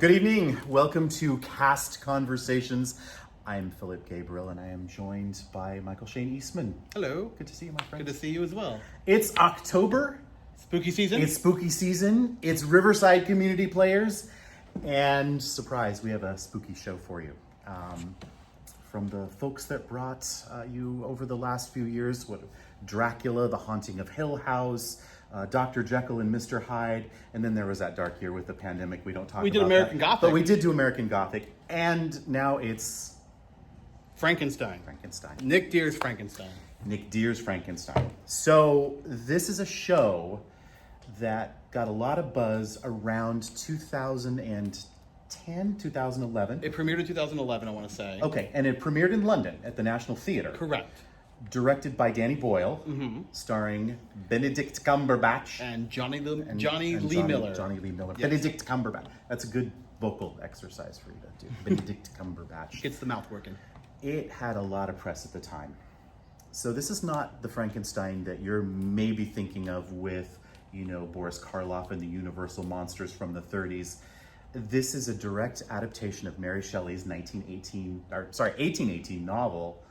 Good evening. Welcome to Cast Conversations. I'm Phillip Gabriel, and I am joined by Michael Shane Eastman. Hello. Good to see you, my friend. Good to see you as well. It's October. Spooky season. It's spooky season. It's Riverside Community Players. And surprise, we have a spooky show for you. From the folks that brought you over the last few years, Dracula, The Haunting of Hill House, Dr. Jekyll and Mr. Hyde, and then there was that dark year with the pandemic. We don't talk about that. We did American Gothic. But we did do American Gothic, and now it's Frankenstein. Nick Dear's Frankenstein. Nick Dear's Frankenstein. So this is a show that got a lot of buzz around 2010, 2011. It premiered in 2011, I want to say. Okay, and it premiered in London at the National Theatre. Correct. Directed by Danny Boyle, starring Benedict Cumberbatch And Johnny Lee Miller. Johnny Lee Miller. Yes. Benedict Cumberbatch. That's a good vocal exercise for you to do. Benedict Cumberbatch. Gets the mouth working. It had a lot of press at the time. So this is not the Frankenstein that you're maybe thinking of with, Boris Karloff and the Universal monsters from the 30s. This is a direct adaptation of Mary Shelley's 1818 novel,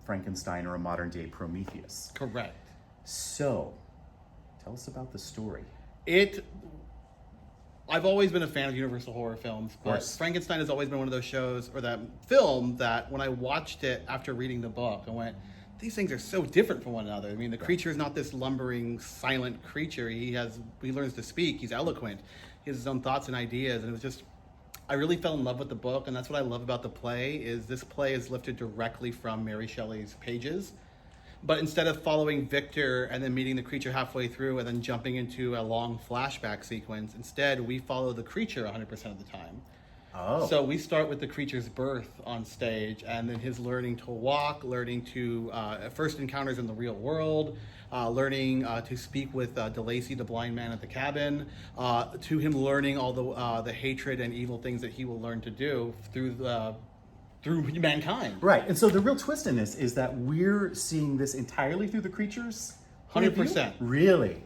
Frankenstein, or A Modern Day Prometheus. Correct. So, tell us about the story. I've always been a fan of Universal horror films, but Frankenstein has always been one of those shows or that film that when I watched it after reading the book, I went, these things are so different from one another. I mean, the creature is not this lumbering, silent creature. He learns to speak. He's eloquent. He has his own thoughts and ideas, and it was just, I really fell in love with the book, and that's what I love about the play, is this play is lifted directly from Mary Shelley's pages. But instead of following Victor and then meeting the creature halfway through and then jumping into a long flashback sequence, instead we follow the creature 100% of the time. Oh. So we start with the creature's birth on stage, and then his learning to walk, learning to first encounters in the real world, learning to speak with DeLacy, the blind man at the cabin, to him learning all the hatred and evil things that he will learn to do through mankind. Right, and so the real twist in this is that we're seeing this entirely through the creatures? 100%. Really?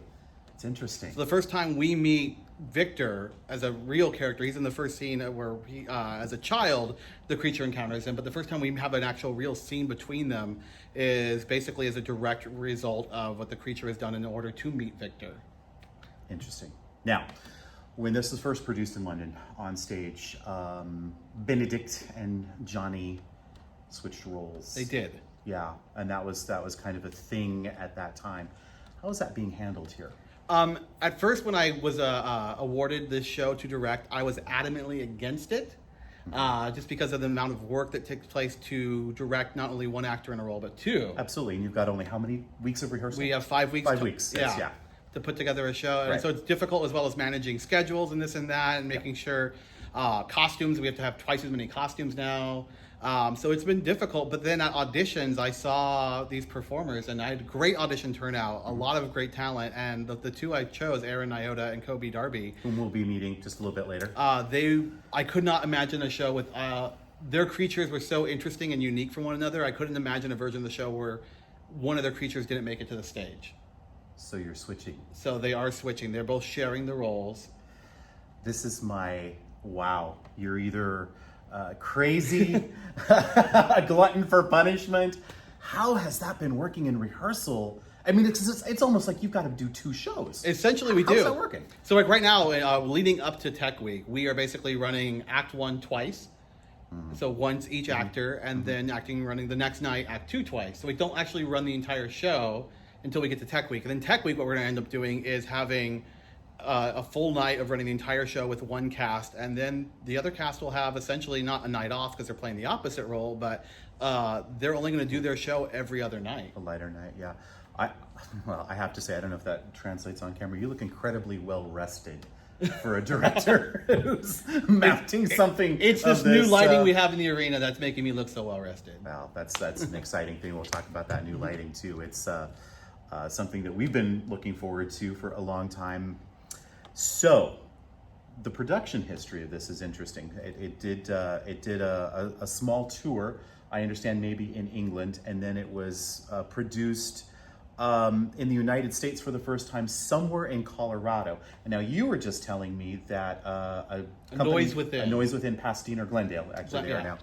It's interesting. So the first time we meet Victor as a real character, he's in the first scene where he, as a child, the creature encounters him, but the first time we have an actual real scene between them is basically as a direct result of what the creature has done in order to meet Victor. Interesting. Now, when this was first produced in London on stage, Benedict and Johnny switched roles. They did. Yeah, and that was kind of a thing at that time. How is that being handled here? At first, when I was awarded this show to direct, I was adamantly against it, just because of the amount of work that takes place to direct not only one actor in a role, but two. Absolutely, and you've got only how many weeks of rehearsal? We have 5 weeks. 5 weeks, yes, yeah. To put together a show, and so it's difficult as well as managing schedules and this and that, and making sure costumes. We have to have twice as many costumes now. So it's been difficult, but then at auditions, I saw these performers, and I had great audition turnout, a lot of great talent, and the two I chose, Aaron Nyota and Kobe Darby, whom we'll be meeting just a little bit later. I could not imagine a show with, their creatures were so interesting and unique from one another, I couldn't imagine a version of the show where one of their creatures didn't make it to the stage. So you're switching. So they are switching. They're both sharing the roles. This is wow. You're either crazy, a glutton for punishment. How has that been working in rehearsal? I mean, it's almost like you've got to do two shows. Essentially, we do. How's that working? So like right now, leading up to Tech Week, we are basically running Act 1 twice. So once each actor, and then running the next night, Act 2 twice. So we don't actually run the entire show until we get to Tech Week. And then Tech Week, what we're going to end up doing is having a full night of running the entire show with one cast, and then the other cast will have essentially not a night off because they're playing the opposite role, but they're only going to do their show every other night. A lighter night, yeah. I have to say, I don't know if that translates on camera. You look incredibly well rested for a director who's mounting something. It's this new lighting we have in the arena that's making me look so well rested. Well, that's an exciting thing. We'll talk about that new lighting too. It's something that we've been looking forward to for a long time. So, the production history of this is interesting. It did a small tour, I understand, maybe in England, and then it was produced in the United States for the first time somewhere in Colorado. And now you were just telling me that a Noise Within Pasadena or Glendale, actually they are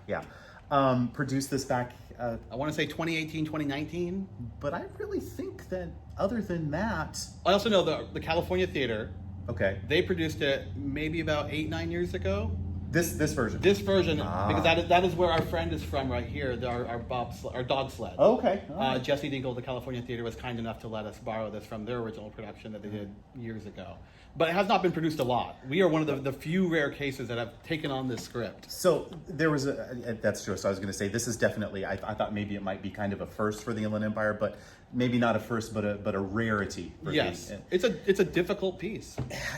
now, produced this back. I want to say 2018, 2019. But I really think that other than that, I also know the California Theater. okay, They produced it maybe about 8-9 years ago. this version. This version, because that is where our friend is from right here, our dog sled. Okay. Jesse Dingle of the California Theater was kind enough to let us borrow this from their original production that they did years ago. But it has not been produced a lot. We are one of the few rare cases that have taken on this script. So there was that's true. So I was going to say, this is definitely, I thought maybe it might be kind of a first for the Inland Empire, but maybe not a first, but a rarity. Yes, it's a difficult piece.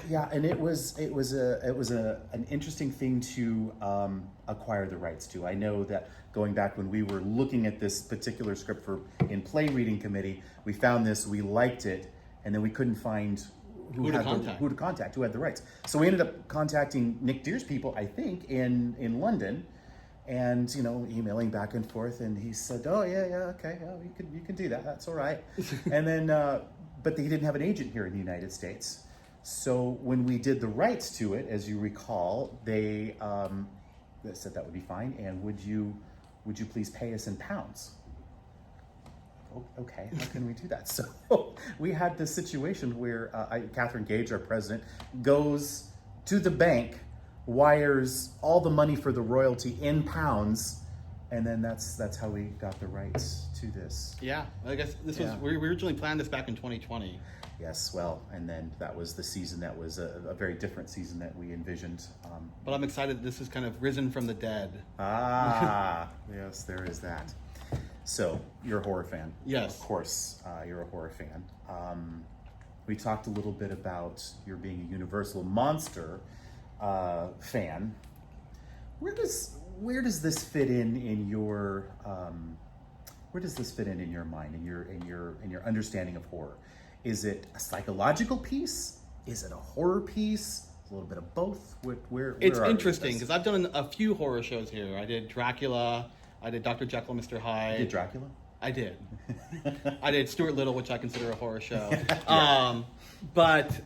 Yeah, and it was an interesting thing to acquire the rights to. I know that going back when we were looking at this particular script in play reading committee, we found this, we liked it, and then we couldn't find who to contact, who had the rights. So we ended up contacting Nick Deer's people, I think, in London, and emailing back and forth, and he said, "Oh yeah, okay, you can do that. That's all right." And then, but they didn't have an agent here in the United States. So when we did the rights to it, as you recall, they said that would be fine, and would you please pay us in pounds? Okay, how can we do that? So we had this situation where Catherine Gage, our president, goes to the bank, wires all the money for the royalty in pounds, and then that's how we got the rights to this. Yeah, I guess this was, we originally planned this back in 2020. Yes, well, and then that was the season that was a very different season that we envisioned. But I'm excited this is kind of risen from the dead. Yes, there is that. So, you're a horror fan. Yes. Of course, you're a horror fan. We talked a little bit about your being a Universal Monster fan. Where does this fit in your where does this fit in your mind, in your understanding of horror? Is it a psychological piece? Is it a horror piece? A little bit of both? Where it's interesting because I've done a few horror shows here. I did Dracula. I did Dr. Jekyll, Mr. Hyde. You did Dracula? I did. I did Stuart Little, which I consider a horror show. But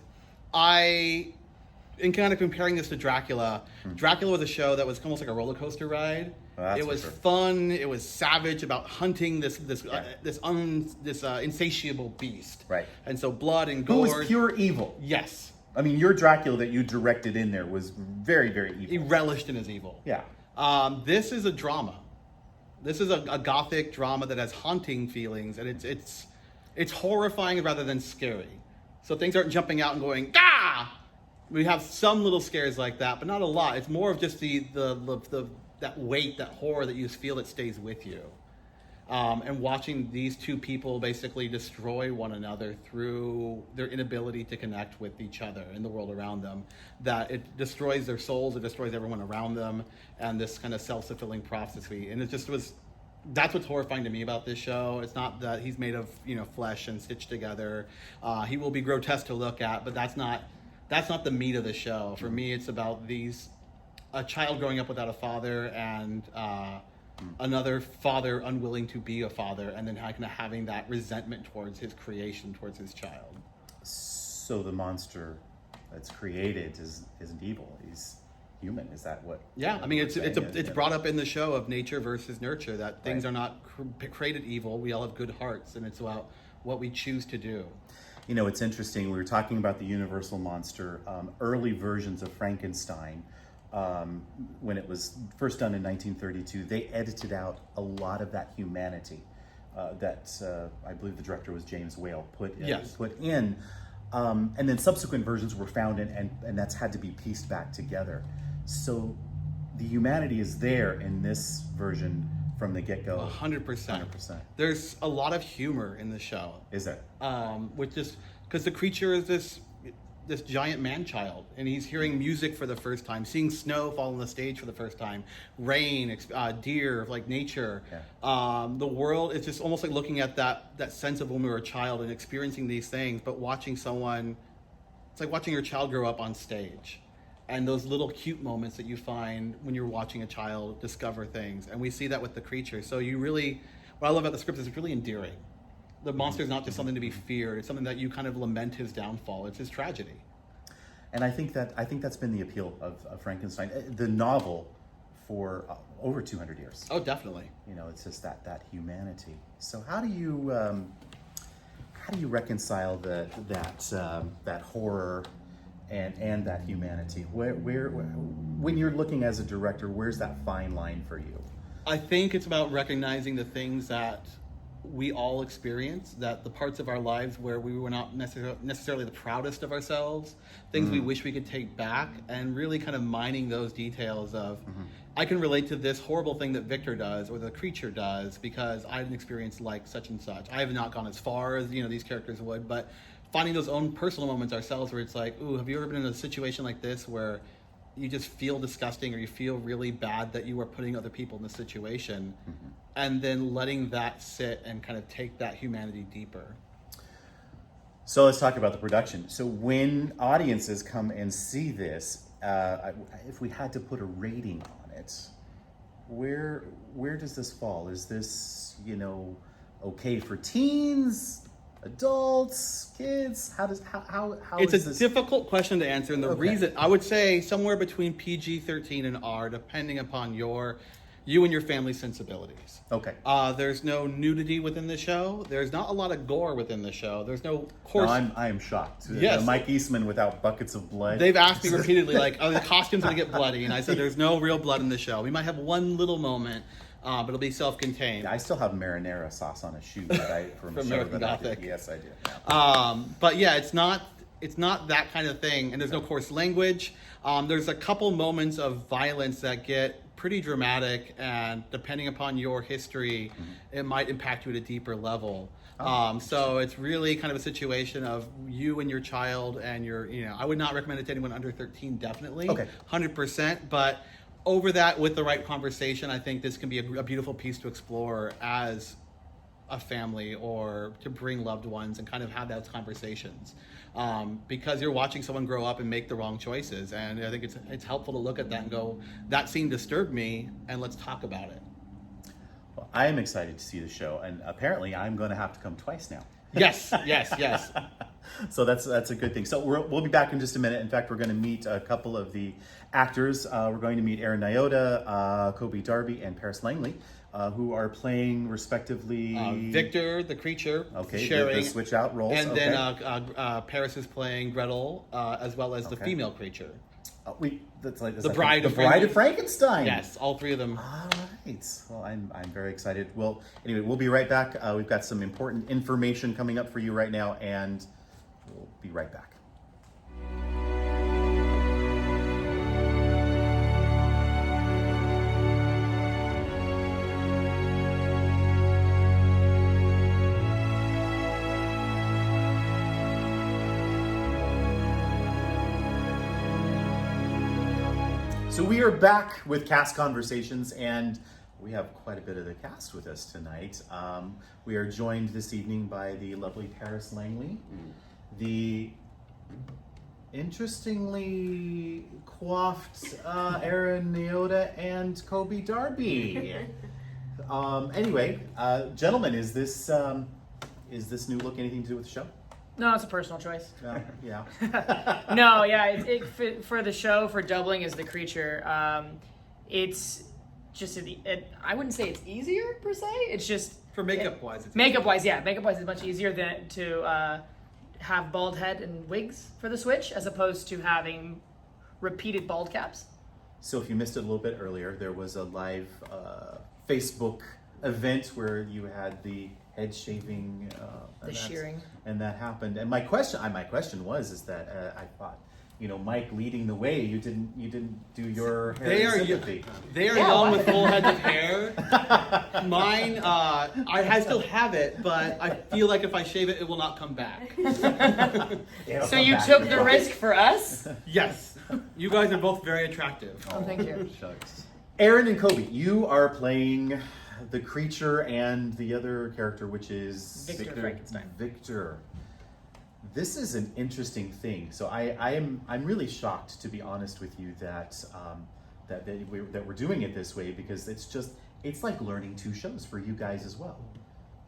in kind of comparing this to Dracula, Dracula was a show that was almost like a roller coaster ride. It was fun. It was savage about hunting this insatiable beast. Right. And so blood and gore. Who was pure evil. Yes. I mean, your Dracula that you directed in there was very, very evil. He relished in his evil. Yeah. This is a drama. This is a gothic drama that has haunting feelings, and it's horrifying rather than scary. So things aren't jumping out and going, "Gah!" We have some little scares like that, but not a lot. It's more of just that weight, that horror that you feel that stays with you. And watching these two people basically destroy one another through their inability to connect with each other in the world around them, that it destroys their souls, it destroys everyone around them, and this kind of self-fulfilling prophecy. And that's what's horrifying to me about this show. It's not that he's made of flesh and stitched together. He will be grotesque to look at, but that's not the meat of the show. For me, it's about a child growing up without a father and another father unwilling to be a father, and then kind of having that resentment towards his creation, towards his child. So the monster that's created isn't evil. He's human. Is that what? Yeah, I mean, it's brought up in the show of nature versus nurture, that things are not created evil. We all have good hearts, and it's about what we choose to do. It's interesting. We were talking about the Universal Monster, early versions of Frankenstein. When it was first done in 1932, they edited out a lot of that humanity that I believe the director was James Whale put in, and then subsequent versions were found and that's had to be pieced back together. So the humanity is there in this version from the get-go. 100%. There's a lot of humor in the show. Is there? Which is because the creature is this giant man-child, and he's hearing music for the first time, seeing snow fall on the stage for the first time, rain, deer, like nature. Yeah. The world, it's just almost like looking at that sense of when we were a child and experiencing these things, but watching someone, it's like watching your child grow up on stage. And those little cute moments that you find when you're watching a child discover things. And we see that with the creature. So what I love about the script is it's really endearing. The monster is not just something to be feared. It's something that you kind of lament his downfall. It's his tragedy. And I think that's been the appeal of Frankenstein, the novel, for over 200 years. Oh, definitely. You know, it's just that humanity. So how do you reconcile that horror and that humanity? Where when you're looking as a director, where's that fine line for you? I think it's about recognizing the things that we all experience, that the parts of our lives where we were not necessarily the proudest of ourselves, things we wish we could take back, and really kind of mining those details of, I can relate to this horrible thing that Victor does or the creature does because I had an experience like such and such. I have not gone as far as, you know, these characters would, but finding those own personal moments ourselves where it's like, ooh, have you ever been in a situation like this where you just feel disgusting or you feel really bad that you are putting other people in this situation, and then letting that sit and kind of take that humanity deeper. So let's talk about the production. So when audiences come and see this, if we had to put a rating on it, where does this fall? Is this, you know, okay for teens, adults, kids? How It's is a this? difficult question to answer, and the Okay. reason I would say somewhere between PG-13 and R, depending upon you and your family's sensibilities. Okay. There's no nudity within the show. There's not a lot of gore within the show. There's no No, course. I am shocked. Yes. Mike Eastman without buckets of blood. They've asked me repeatedly, like, "Oh, the costumes gonna get bloody?" And I said, "There's no real blood in the show. We might have one little moment, but it'll be self-contained." I still have marinara sauce on a shoe from a show American that I did. Gothic. Yes, I do. But yeah, it's not that kind of thing, and there's no coarse language. There's a couple moments of violence that get pretty dramatic, and depending upon your history, it might impact you at a deeper level. So it's really kind of a situation of you and your child, and I would not recommend it to anyone under 13, definitely. Okay. 100%, but over that, with the right conversation, I think this can be a beautiful piece to explore as a family, or to bring loved ones and kind of have those conversations, because you're watching someone grow up and make the wrong choices, and I think it's helpful to look at that and go, that scene disturbed me, and let's talk about it. Well, I am excited to see the show, and apparently I'm going to have to come twice now. Yes. So that's a good thing. So we'll be back in just a minute. In fact, we're going to meet a couple of the actors. We're going to meet Aaron Nyota, Kobe Darby, and Paris Langley, who are playing respectively Victor, the creature, Okay, sharing, the switch out roles. and okay. then Paris is playing Gretel, as well as the female creature. The Bride of Bride of Frankenstein. Yes, all three of them. All right. Well, I'm very excited. Well, anyway, we'll be right back. We've got some important information coming up for you right now, and we'll be right back. So we are back with Cast Conversations, and we have quite a bit of the cast with us tonight. We are joined this evening by the lovely Paris Langley, the interestingly coiffed Aaron Nyota, and Kobe Darby. Anyway, gentlemen, is this new look anything to do with the show? No, it's a personal choice. Yeah. No, yeah, for the show, for doubling as the creature, it's just, I wouldn't say it's easier per se. It's just For makeup-wise, it's makeup-wise is much easier than to have bald head and wigs for the switch, as opposed to having repeated bald caps. So if you missed it a little bit earlier, there was a live Facebook event where you had the head shaving, shearing, and that happened. And my question is that I thought, Mike leading the way, you didn't do your hair sympathy. They are young with full heads of hair. Mine, I still have it, but I feel like if I shave it, it will not come back. So you took the risk for us? Yes, you guys are both very attractive. Oh, thank you. Shucks. Aaron and Kobe, you are playing the creature and the other character, which is Victor Frankenstein. Victor. This is an interesting thing. So I'm really shocked, to be honest with you, that we're doing it this way, because it's like learning two shows for you guys as well.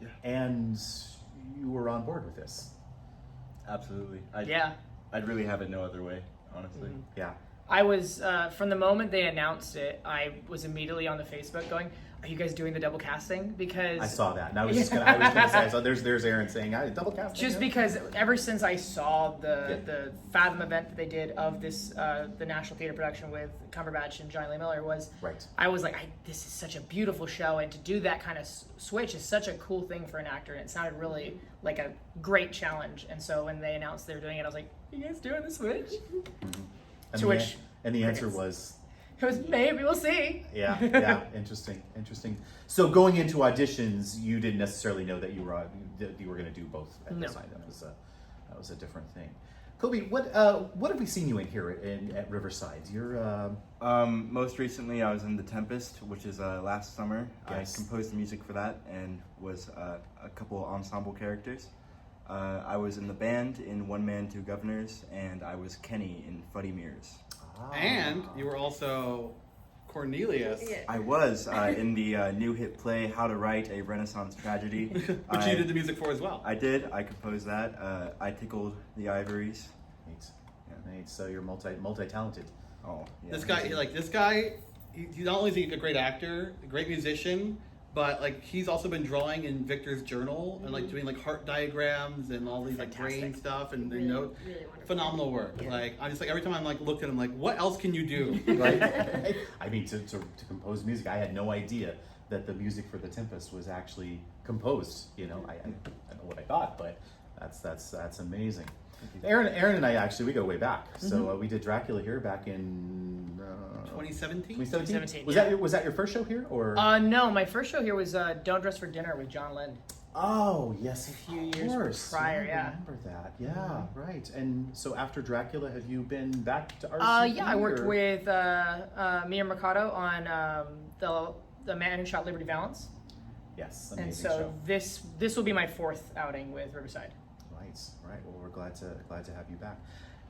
Yeah. And you were on board with this. Absolutely. Yeah. I'd really have it no other way, honestly. Yeah. I was, from the moment they announced it, I was immediately on the Facebook going, are you guys doing the double casting? Because I saw that, and I was just gonna say, I saw there's Aaron saying, double casting. just because ever since I saw the Fathom event that they did of this the National Theater production with Cumberbatch and Johnny Lee Miller Right. I was like, this is such a beautiful show, and to do that kind of switch is such a cool thing for an actor, and it sounded really like a great challenge. And so when they announced they were doing it, I was like, you guys doing the switch? And the answer was, it was maybe, we'll see. yeah, interesting. So going into auditions, you didn't necessarily know that you were going to do both at the time. That was a different thing. Kobe, what have we seen you in here at Riverside? You're most recently I was in The Tempest, which is last summer. Yes. I composed the music for that and was a couple ensemble characters. I was in the band in One Man, Two Governors, and I was Kenny in Fuddy Mirrors. And you were also Cornelius. Yeah. I was in the new hit play How to Write a Renaissance Tragedy. Which you did the music for as well. I did. I composed that. I tickled the ivories. Nate, so you're multi-talented. Oh, yeah. This guy, he's not only is he a great actor, a great musician, but like he's also been drawing in Victor's journal and like doing like heart diagrams and all these like brain stuff and Really, note. really wonderful. Phenomenal work. Yeah. Like I'm just like every time I'm like looked at him like, what else can you do? Right? I mean, to compose music, I had no idea that the music for The Tempest was actually composed. You know, I don't know what I thought, but that's amazing. Aaron and I actually, we go way back. So we did Dracula here back in 2017? 2017. 2017, Was that your first show here, or? No, my first show here was Don't Dress for Dinner with John Lind. Oh yes, a few years prior, I remember that. Yeah, right. And so after Dracula, have you been back to RCP? Yeah, I worked with Mia Mercado on the Man Who Shot Liberty Valance. Yes, amazing And so show. this will be my fourth outing with Riverside. Right. Well, we're glad to have you back,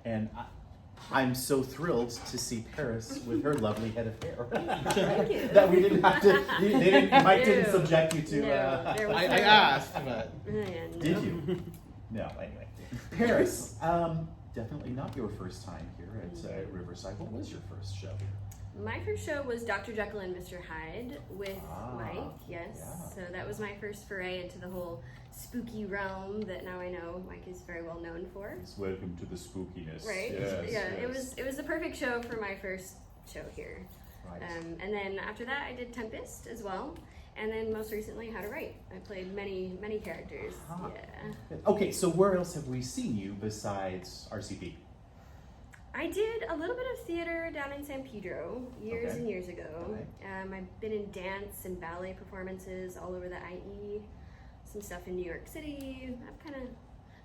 and I'm so thrilled to see Paris with her lovely head of hair. Thank you. That we didn't have to. Mike didn't subject you to. No, there was I no- asked, but Yeah, Did no. you? No. Anyway, Paris. Definitely not your first time here at Riverside. What was your first show here? My first show was Dr. Jekyll and Mr. Hyde with Mike, yes. Yeah. So that was my first foray into the whole spooky realm that now I know Mike is very well known for. Welcome to the spookiness. Right? Yes, It was the perfect show for my first show here. Right. And then after that I did Tempest as well. And then most recently How to Write. I played many characters. Uh-huh. Yeah. Okay, so where else have we seen you besides RCP? I did a little bit of theater down in San Pedro years Okay. and years ago. Okay. I've been in dance and ballet performances all over the IE, some stuff in New York City. I've kind of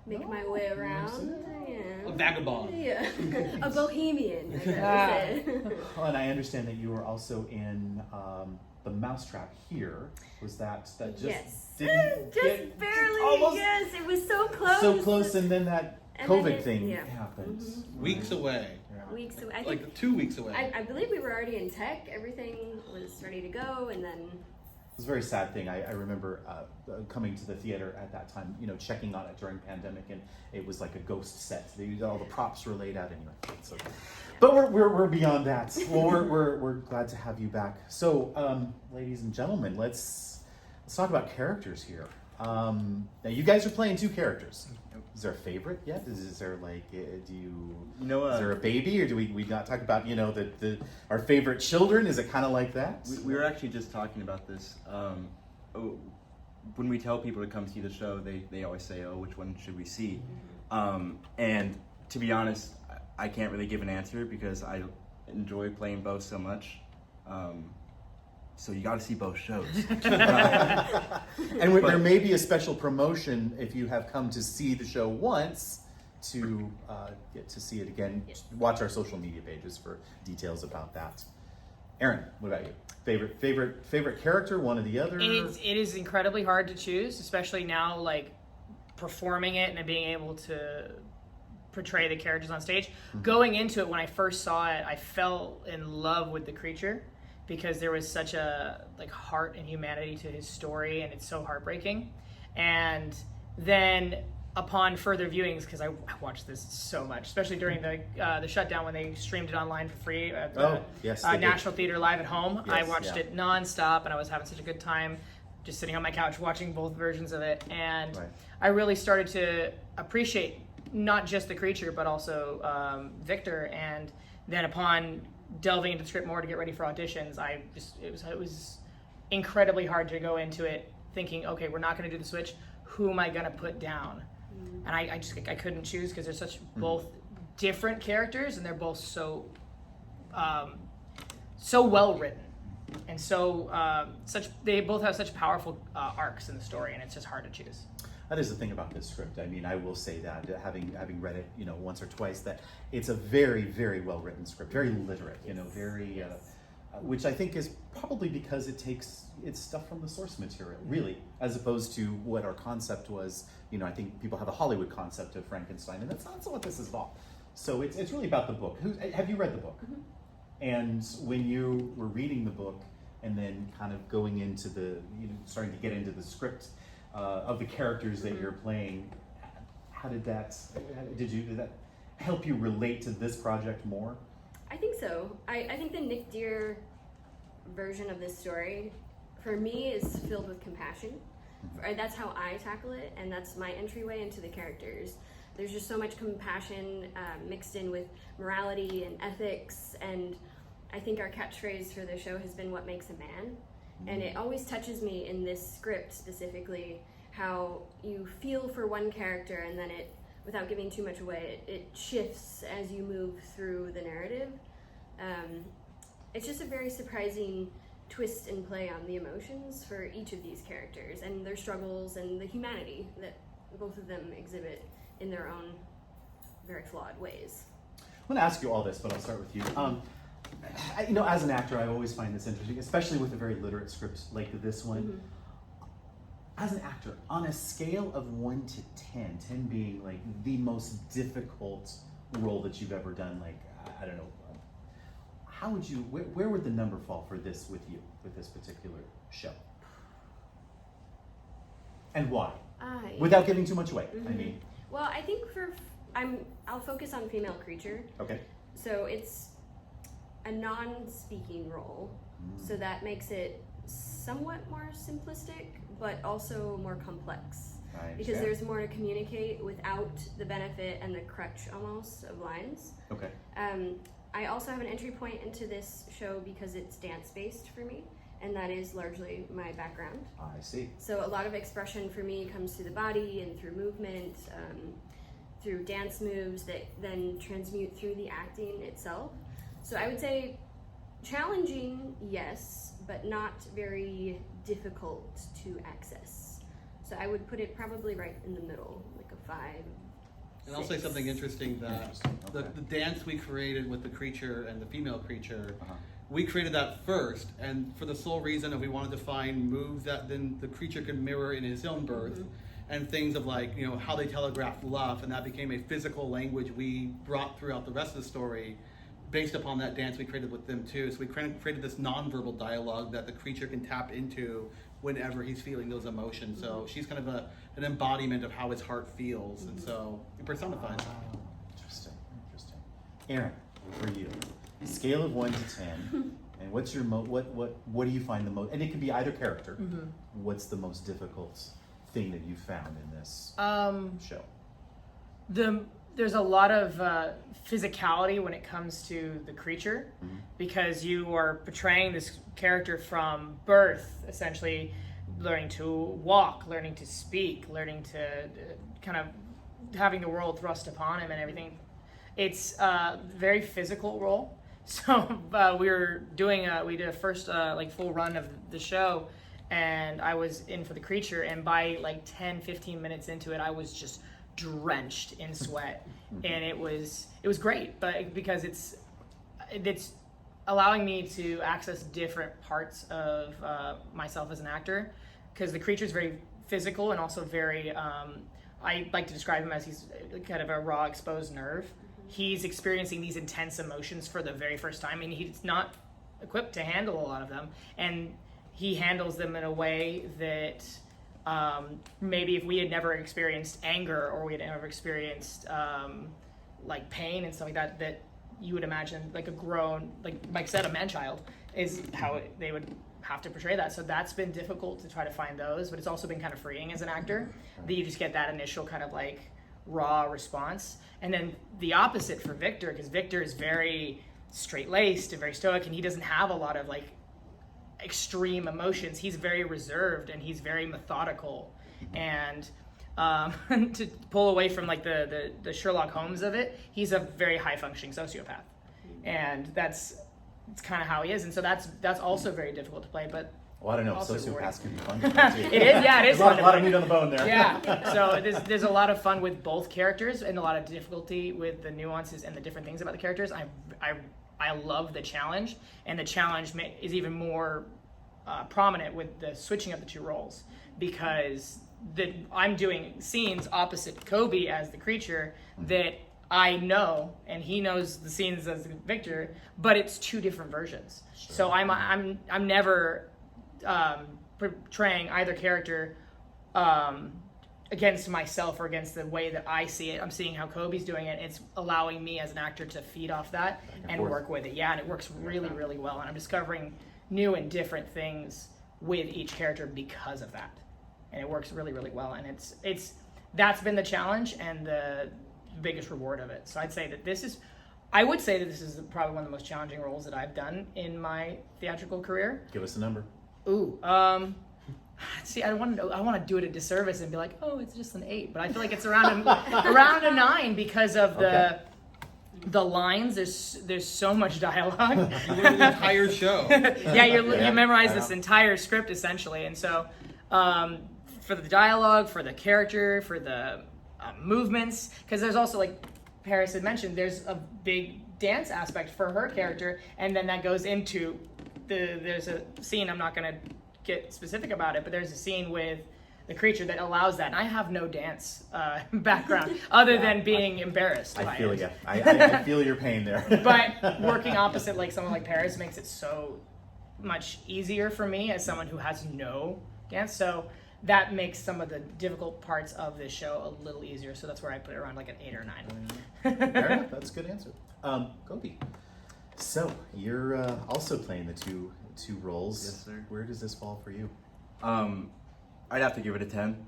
make my way New York around. City. a Yeah. vagabond. Yeah, a bohemian. I guess. Oh, and I understand that you were also in the Mousetrap here. Was that just Yes. didn't Just get- barely. almost Yes, it was so close. so close, and then that And then COVID it- thing yeah. happened. Weeks away. Yeah. Weeks away. I think. Like 2 weeks away. I believe we were already in tech. Everything was ready to go, and then. It was a very sad thing. I remember coming to the theater at that time, checking on it during pandemic, and it was like a ghost set. All the props were laid out anyway. So, but we're beyond that. Well, we're glad to have you back. So, ladies and gentlemen, let's talk about characters here. Now, you guys are playing two characters. Is there a favorite yet? Is there like, do you? Is there a baby, or do we not talk about our favorite children? Is it kind of like that? We were actually just talking about this. When we tell people to come see the show, they always say, "Oh, which one should we see?" And to be honest, I can't really give an answer because I enjoy playing both so much. So you got to see both shows. And there may be a special promotion if you have come to see the show once to get to see it again. Watch our social media pages for details about that. Aaron, what about you? Favorite character, one or the other? It is incredibly hard to choose, especially now, like performing it and being able to portray the characters on stage. Going into it, when I first saw it, I fell in love with the creature because there was such a heart and humanity to his story, and it's so heartbreaking. And then upon further viewings, because I watched this so much, especially during the shutdown when they streamed it online for free at the National Theater Live at Home. I watched it nonstop, and I was having such a good time just sitting on my couch watching both versions of it. And I really started to appreciate not just the creature, but also Victor. And then upon delving into the script more to get ready for auditions, it was incredibly hard to go into it thinking, okay, we're not going to do the switch. Who am I going to put down? And I couldn't choose because they're such both different characters, and they're both so well written, and they both have such powerful arcs in the story, and it's just hard to choose. That is the thing about this script. I mean, I will say that having read it, once or twice, that it's a very, very well written script, very literate, very, which I think is probably because it's stuff from the source material, really, as opposed to what our concept was. I think people have a Hollywood concept of Frankenstein, and that's not what this is about. So it's really about the book. Have you read the book? Mm-hmm. And when you were reading the book, and then kind of going into starting to get into the script of the characters that you're playing, did that help you relate to this project more? I think so. I think the Nick Deer version of this story, for me, is filled with compassion. That's how I tackle it, and that's my entryway into the characters. There's just so much compassion mixed in with morality and ethics, and I think our catchphrase for the show has been "what makes a man," and it always touches me in this script specifically how you feel for one character, and then it, without giving too much away, it shifts as you move through the narrative. It's just a very surprising twist and play on the emotions for each of these characters and their struggles and the humanity that both of them exhibit in their own very flawed ways. I'm going to ask you all this, but I'll start with you. As an actor, I always find this interesting, especially with a very literate script like this one. Mm-hmm. As an actor, on a scale of 1 to 10, 10 being like the most difficult role that you've ever done, like, I don't know, how would you, where would the number fall for this with this particular show? And why? Without giving too much away, I mean. Well, I think I'll focus on female creature. Okay. So it's a non-speaking role, so that makes it somewhat more simplistic, but also more complex. Because there's more to communicate without the benefit and the crutch almost of lines. Okay. I also have an entry point into this show because it's dance-based for me, and that is largely my background. I see. So a lot of expression for me comes through the body and through movement, through dance moves that then transmute through the acting itself. So I would say challenging, yes, but not very difficult to access. So I would put it probably right in the middle, like a 5. And I'll say something interesting that the dance we created with the creature and the female creature, we created that first, and for the sole reason that we wanted to find moves that then the creature could mirror in his own birth, and things of like, how they telegraphed love, and that became a physical language we brought throughout the rest of the story based upon that dance we created with them too. So we created this nonverbal dialogue that the creature can tap into whenever he's feeling those emotions. So she's kind of an embodiment of how his heart feels, and so it personifies. Interesting. Aaron, for you, scale of 1 to 10, and what's your what do you find the most? And it could be either character. What's the most difficult thing that you found in this show? There's a lot of physicality when it comes to the creature, because you are portraying this character from birth, essentially learning to walk, learning to speak, learning to kind of having the world thrust upon him and everything. It's a very physical role. So we did a first full run of the show, and I was in for the creature, and by 10-15 minutes into it, I was just drenched in sweat, and it was great, but because it's allowing me to access different parts of myself as an actor, because the creature is very physical and also very I like to describe him as he's kind of a raw, exposed nerve. He's experiencing these intense emotions for the very first time, and he's not equipped to handle a lot of them, and he handles them in a way that maybe if we had never experienced anger or we had never experienced like pain and stuff like that, that you would imagine like a grown, like Mike said, a man-child is how they would have to portray that. So that's been difficult to try to find those, but it's also been kind of freeing as an actor that you just get that initial kind of like raw response. And then the opposite for Victor, because Victor is very straight-laced and very stoic, and he doesn't have a lot of like extreme emotions. He's very reserved and he's very methodical. And to pull away from like the Sherlock Holmes of it, he's a very high-functioning sociopath, and it's kind of how he is. And so that's also very difficult to play. But well, I don't know. also Sociopaths can be fun to play too. It is, yeah, it is. There's a lot of meat on the bone there. Yeah. So there's a lot of fun with both characters and a lot of difficulty with the nuances and the different things about the characters. I love the challenge, and the challenge is even more prominent with the switching of the two roles, because I'm doing scenes opposite Kobe as the creature that I know, and he knows the scenes as Victor, but it's two different versions. Sure. So I'm never portraying either character against myself or against the way that I see it. I'm seeing how Kobe's doing it. It's allowing me as an actor to feed off that and work with it. Yeah, and it works really, really well. And I'm discovering new and different things with each character because of that. And it works really, really well. And that's been the challenge and the biggest reward of it. So I'd say that this is probably one of the most challenging roles that I've done in my theatrical career. Give us a number. Ooh, see, I want to do it a disservice and be like, oh, it's just an 8, but I feel like it's around a 9 because of the lines. There's so much dialogue. You learn the entire show. Yeah, you memorize this entire script essentially, and so for the dialogue, for the character, for the movements, because there's also, like Paris had mentioned, there's a big dance aspect for her character, and then that goes into there's a scene, I'm not going to get specific about it, but there's a scene with the creature that allows that, and I have no dance background other than being embarrassed by I feel it. you. I feel your pain there. But working opposite like someone like Paris makes it so much easier for me as someone who has no dance, so that makes some of the difficult parts of this show a little easier. So that's where I put it around like an 8 or 9. Fair enough. That's a good answer. Kobe. So you're also playing the two roles. Yes, sir. Where does this fall for you? I'd have to give it a 10.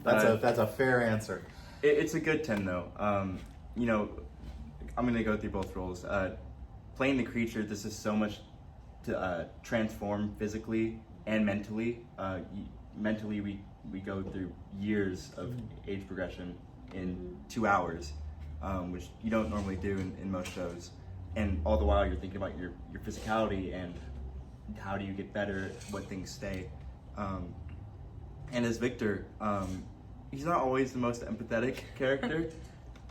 That's a fair answer. It's a good 10 though. I'm gonna go through both roles. Playing the creature, this is so much to transform physically and mentally. Mentally, we go through years of age progression in 2 hours, which you don't normally do in most shows. And all the while, you're thinking about your physicality and how do you get better, what things stay. And as Victor, he's not always the most empathetic character.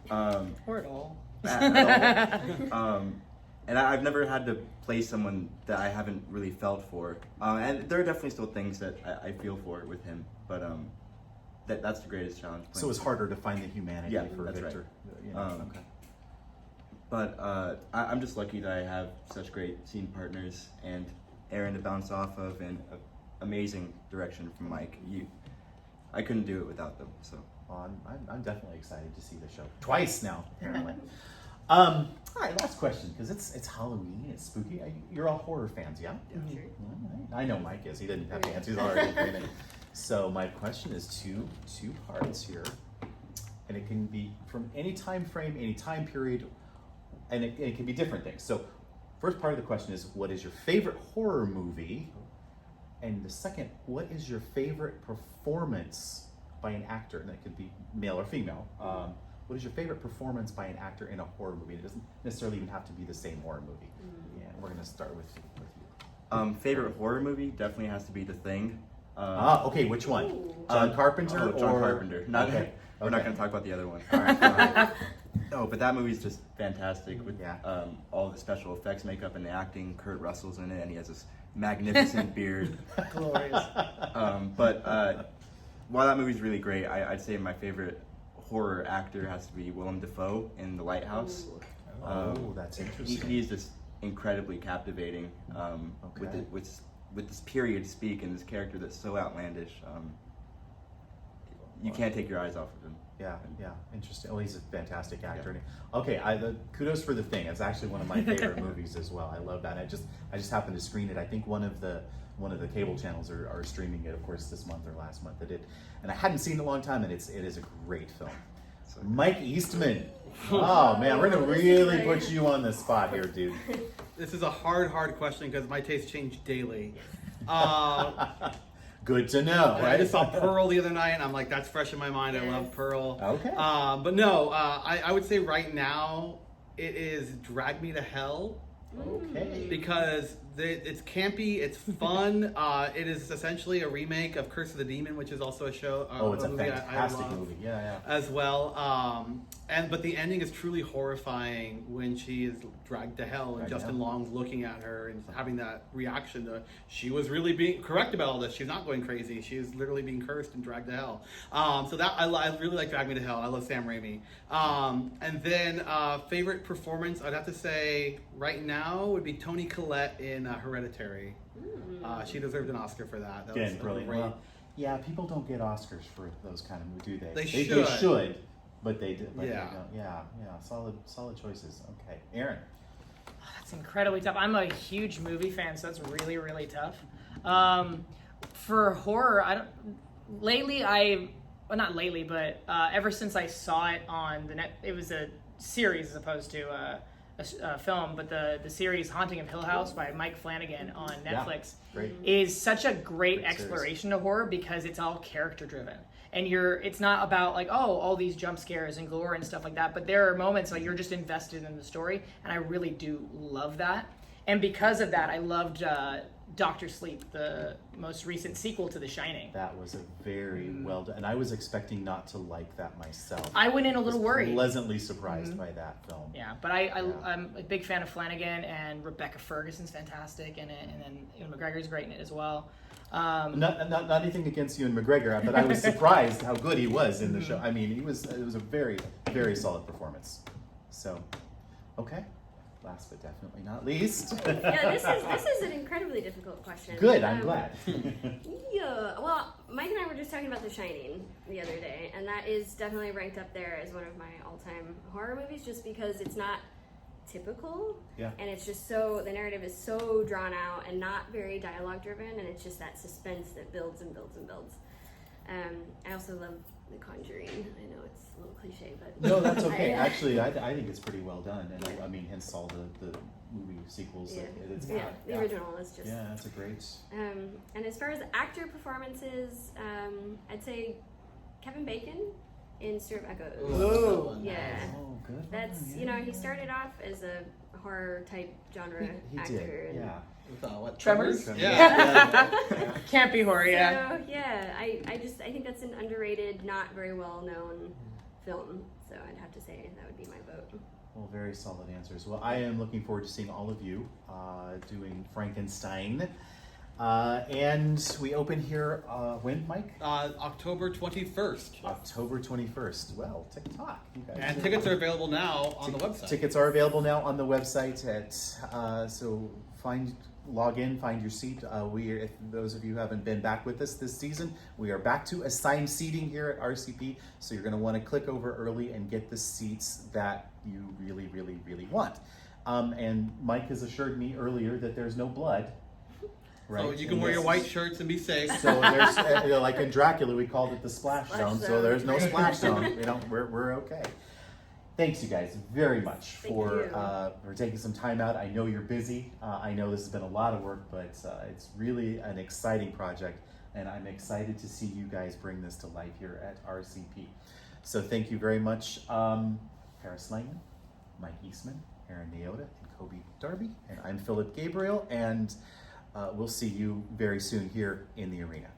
Or at all. At all. And I've never had to play someone that I haven't really felt for. And there are definitely still things that I feel for with him, but that's the greatest challenge. So it's harder to find the humanity for that's Victor. Right. Okay. But I'm just lucky that I have such great scene partners and Aaron to bounce off of, and amazing direction from Mike. I couldn't do it without them. So Well, I'm definitely excited to see the show twice now, apparently. All right, last question, because it's Halloween, it's spooky. You're all horror fans, yeah? Sure. All right. I know Mike is. He didn't have to answer. He's already agreeing. So my question is two parts here, and it can be from any time frame, any time period, and it can be different things. So first part of the question is, what is your favorite horror movie? And the second, what is your favorite performance by an actor? And that could be male or female. What is your favorite performance by an actor in a horror movie? It doesn't necessarily even have to be the same horror movie. Yeah, we're going to start with you. Favorite horror movie definitely has to be The Thing. Okay, which one? John Carpenter? John or... Carpenter. Okay. We're not going to talk about the other one. All right. No, but that movie's just fantastic with all the special effects, makeup, and the acting. Kurt Russell's in it, and he has this magnificent beard. Glorious. But while that movie's really great, I'd say my favorite horror actor has to be Willem Dafoe in The Lighthouse. Oh, that's interesting. He's just incredibly captivating with with this period speak and this character that's so outlandish, you can't take your eyes off of him. Yeah, interesting. Oh, he's a fantastic actor. Yeah. Okay, kudos for The Thing. It's actually one of my favorite movies as well. I love that. I just happened to screen it. I think one of the cable channels are streaming it, of course, this month or last month. And I hadn't seen it in a long time, and it is a great film. So, Mike Eastman. Oh man, we're gonna really put you on the spot here, dude. This is a hard question because my tastes change daily. Good to know. I just saw Pearl the other night, and I'm like, that's fresh in my mind. I love Pearl. Okay. But no, I would say right now it is Drag Me to Hell. Okay. Because it's campy, it's fun. It is essentially a remake of Curse of the Demon, which is also a show. It's a movie fantastic I love movie. Yeah. As well. But the ending is truly horrifying when she is dragged to hell, and Justin Long's looking at her and having that reaction to she was really being correct about all this. She's not going crazy. She's literally being cursed and dragged to hell. So that I really like Drag Me to Hell. I love Sam Raimi. And then favorite performance, I'd have to say right now would be Toni Collette in Hereditary. She deserved an Oscar for that. That Again, was brilliant. great. Well, yeah, people don't get Oscars for those kind of movies, do they? They should, but they do. But Yeah. They don't. Yeah. Solid choices. Okay, Aaron. It's incredibly tough. I'm a huge movie fan, so that's really, really tough. For horror, ever since I saw it on it was a series as opposed to a film, but the series Haunting of Hill House by Mike Flanagan on Netflix is such a great exploration of horror because it's all character driven. And it's not about like, all these jump scares and gore and stuff like that, but there are moments like you're just invested in the story, and I really do love that. And because of that, I loved Dr. Sleep, the most recent sequel to The Shining. That was a very well done, and I was expecting not to like that myself. I went in a little worried. Pleasantly surprised by that film. Yeah, but I'm a big fan of Flanagan, and Rebecca Ferguson's fantastic in it, and then Ewan McGregor's great in it as well. Not anything against Ewan McGregor, but I was surprised how good he was in the show. I mean, it was a very, very solid performance. So, okay. Last but definitely not least. Yeah, this is an incredibly difficult question. Good, I'm glad. Yeah, well, Mike and I were just talking about The Shining the other day, and that is definitely ranked up there as one of my all-time horror movies, just because it's not typical, and it's just the narrative is so drawn out and not very dialogue driven, and it's just that suspense that builds and builds and builds. I also love The Conjuring. I know it's a little cliche, but no, that's okay. Actually, I think it's pretty well done, and I mean, hence all the movie sequels. The original is just that's a great. And as far as actor performances, I'd say Kevin Bacon in Stewart of Echoes. Oh, yeah. Oh, good. That's he started off as a horror type genre actor. Did, yeah. What, Tremors? Yeah. Can't be horror, So, I think that's an underrated, not very well known film. So I'd have to say that would be my vote. Well, very solid answers. Well, I am looking forward to seeing all of you doing Frankenstein. And we open here, when, Mike? October 21st. October 21st. Well, TikTok. And tickets are available now on the website. Tickets are available now on the website so log in, find your seat. If those of you who haven't been back with us this season, we are back to assigned seating here at RCP. So you're going to want to click over early and get the seats that you really, really, really want. And Mike has assured me earlier that there's no blood. Right. So you can wear your white shirts and be safe. So there's, like in Dracula, we called it the splash zone. So there's no splash zone. We're okay. Thanks, you guys, very much for taking some time out. I know you're busy. I know this has been a lot of work, but it's really an exciting project, and I'm excited to see you guys bring this to life here at RCP. So thank you very much, Paris Langman, Mike Eastman, Aaron Neota, and Kobe Darby, and I'm Phillip Gabriel, and we'll see you very soon here in the arena.